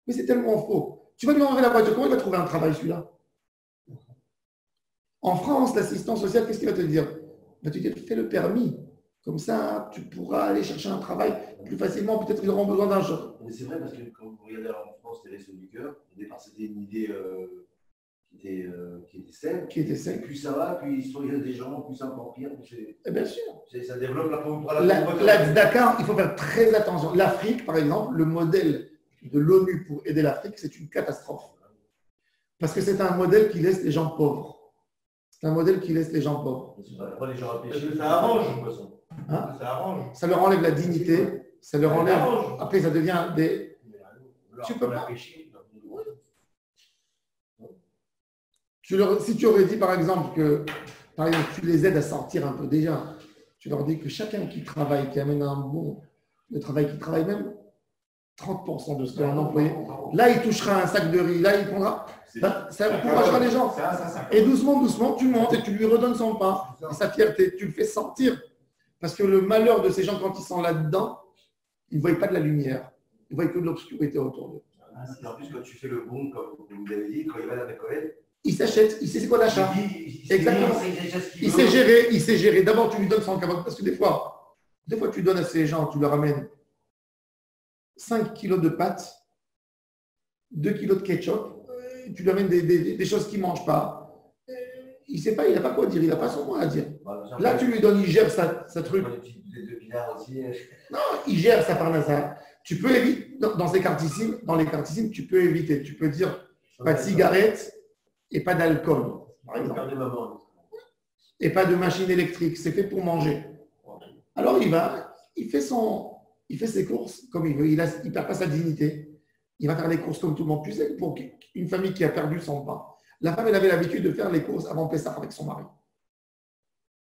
Mais c'est tellement faux. Tu vas lui enlever la voiture, comment il va trouver un travail celui-là? En France, l'assistant social, qu'est-ce qu'il va te dire? Il va te dire, fais le permis. Comme ça, tu pourras aller chercher un travail plus facilement. Peut-être qu'ils auront besoin d'un job. Mais c'est vrai parce que quand vous regardez en France, les Restos du Cœur, au départ, c'était une idée qui était saine. Et plus ça va, plus il y a des gens, plus ça empire. Et bien sûr. Ça développe la Tzedaka, il faut faire très attention. L'Afrique, par exemple, le modèle de l'ONU pour aider l'Afrique, c'est une catastrophe. Parce que c'est un modèle qui laisse les gens pauvres. C'est un modèle qui laisse les gens pauvres. Ça arrange, de toute façon. Hein? Ça arrange. Ça leur enlève la dignité, ça leur enlève. Après, ça devient des. Tu peux pas. Si tu aurais dit, par exemple, que tu les aides à sortir un peu déjà, tu leur dis que chacun qui travaille, qui amène le travail, qui travaille même 30% de ce qu'un employé, là, il touchera un sac de riz, là, il prendra. Ça encouragera les gens. Et doucement, tu montes et tu lui redonnes son pain, et sa fierté, tu le fais sortir. Parce que le malheur de ces gens, quand ils sont là-dedans, ils ne voient pas de la lumière. Ils voient que de l'obscurité autour d'eux. En plus, quand tu fais le bon, comme vous l'avez dit, quand il va à la récolte, il s'achète, il sait c'est quoi l'achat. Exactement. Il sait gérer. D'abord, tu lui donnes son carotte. Parce que des fois, tu donnes à ces gens, tu leur amènes 5 kilos de pâtes, 2 kilos de ketchup, tu lui amènes des choses qu'il ne mange pas. Il ne sait pas, il n'a pas quoi dire, il n'a pas son mot à dire. Là, tu lui donnes, il gère sa truc. Non, il gère sa parnassa. Tu peux éviter, dans les cartissimes, tu peux éviter. Tu peux dire pas de cigarettes et pas d'alcool, par exemple. Et pas de machine électrique, c'est fait pour manger. Alors, il fait ses courses comme il veut, il ne perd pas sa dignité. Il va faire les courses comme tout le monde. Tu sais, pour une famille qui a perdu son pain, la femme, elle avait l'habitude de faire les courses avant Pessah avec son mari.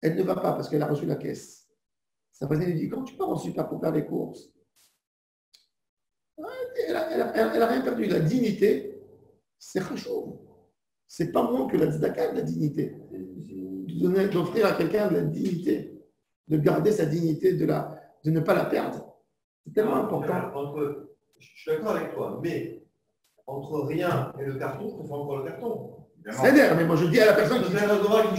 Elle ne va pas parce qu'elle a reçu la caisse. Sa voisine lui dit, quand tu pars en super pour faire les courses, elle n'a rien perdu. La dignité, c'est chachouv. C'est pas moins que la tzedaka, la dignité. D'offrir à quelqu'un de la dignité, de garder sa dignité, de ne pas la perdre. C'est tellement important. Je suis d'accord avec toi, mais entre rien et le carton, on fait encore le carton. C'est-à-dire, mais moi je dis à la personne qui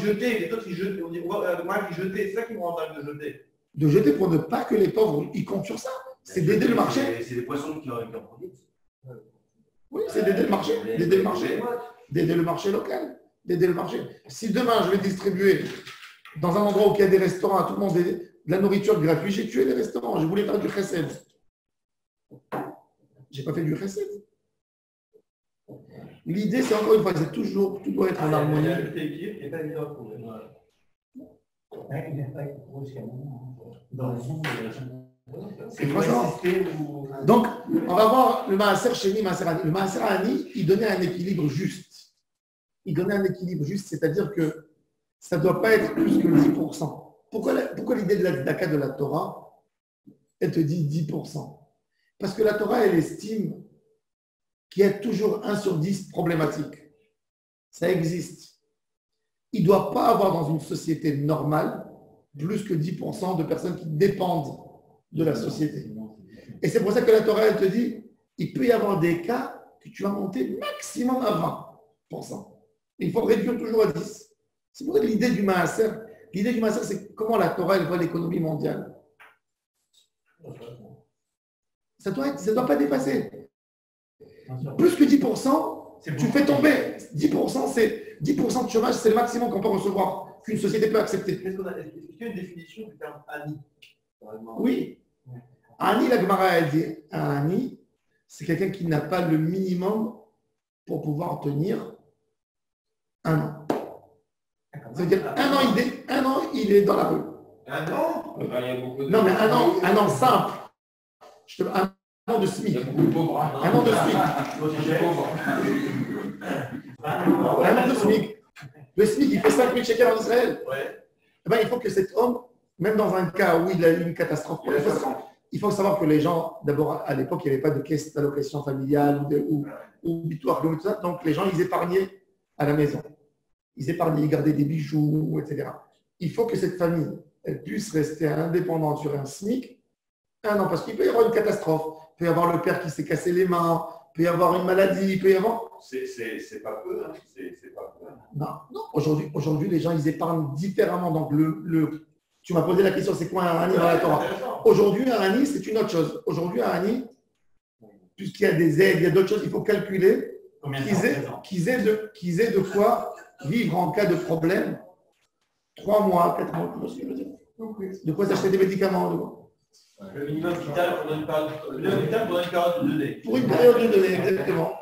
jetait, les autres qui jetaient, on dit moi qui jetais, c'est ça qui me rend mal de jeter. De jeter pour ne pas que les pauvres ils comptent sur ça. C'est d'aider le marché. C'est les poissons qui en produisent. Oui, c'est d'aider le marché. D'aider le marché. D'aider le marché local. D'aider le marché. Si demain je vais distribuer dans un endroit où il y a des restaurants à tout le monde de la nourriture gratuite, j'ai tué les restaurants. Je voulais faire du chesed. Je n'ai pas fait du chesed. L'idée, c'est encore une fois, c'est toujours, tout doit être en harmonie. Et franchement, donc, on va voir le Maaser Sheni, Maaser Ani. Le Maaser Ani, il donnait un équilibre juste. Il donnait un équilibre juste, c'est-à-dire que ça ne doit pas être plus que 10%. Pourquoi l'idée de la tzedaka de la Torah, elle te dit 10%? Parce que la Torah, elle estime qu'il y a toujours 1 sur 10 problématiques. Ça existe. Il ne doit pas avoir dans une société normale plus que 10% de personnes qui dépendent de la société. Et c'est pour ça que la Torah, elle te dit, il peut y avoir des cas que tu vas monter maximum à 20%. Il faut réduire toujours à 10. C'est pour ça que l'idée du Maaser, c'est comment la Torah, elle voit l'économie mondiale. Ça ne doit pas dépasser. Plus que 10%, tu fais tomber. 10%, c'est 10% de chômage, c'est le maximum qu'on peut recevoir, qu'une société peut accepter. Est-ce qu'il y a une définition du terme Ani? Oui. Ani, la Gemara, elle dit, un Ani, c'est quelqu'un qui n'a pas le minimum pour pouvoir tenir un an. C'est-à-dire un an, il est dans la rue. Un an? Non, mais un an simple. Un an de SMIC. Un an de SMIC. Un an de SMIC. Le SMIC, il fait 5 000 shekels en Israël. Eh ben, il faut que cet homme, même dans un cas où il a eu une catastrophe, il faut savoir que les gens, d'abord à l'époque, il n'y avait pas de caisse d'allocation familiale ou bitoire, tout ça, donc les gens, ils épargnaient à la maison. Ils épargnaient, ils gardaient des bijoux, etc. Il faut que cette famille, elle puisse rester indépendante sur un SMIC un an, parce qu'il peut y avoir une catastrophe. Il peut y avoir le père qui s'est cassé les mains, il peut y avoir une maladie, il peut y avoir… C'est pas peu, hein. C'est pas peu. Non. Aujourd'hui, les gens, ils épargnent différemment. Donc, tu m'as posé la question, c'est quoi un Ani dans la Torah? Aujourd'hui, un Ani, c'est une autre chose. Aujourd'hui, un Ani, puisqu'il y a des aides, il y a d'autres choses, il faut calculer qu'ils aient de quoi vivre en cas de problème. 3 mois, 4 mois, tu vois ce que je veux dire? De quoi s'acheter des médicaments. Le minimum vital pendant une période de données. Pour une période de données, exactement.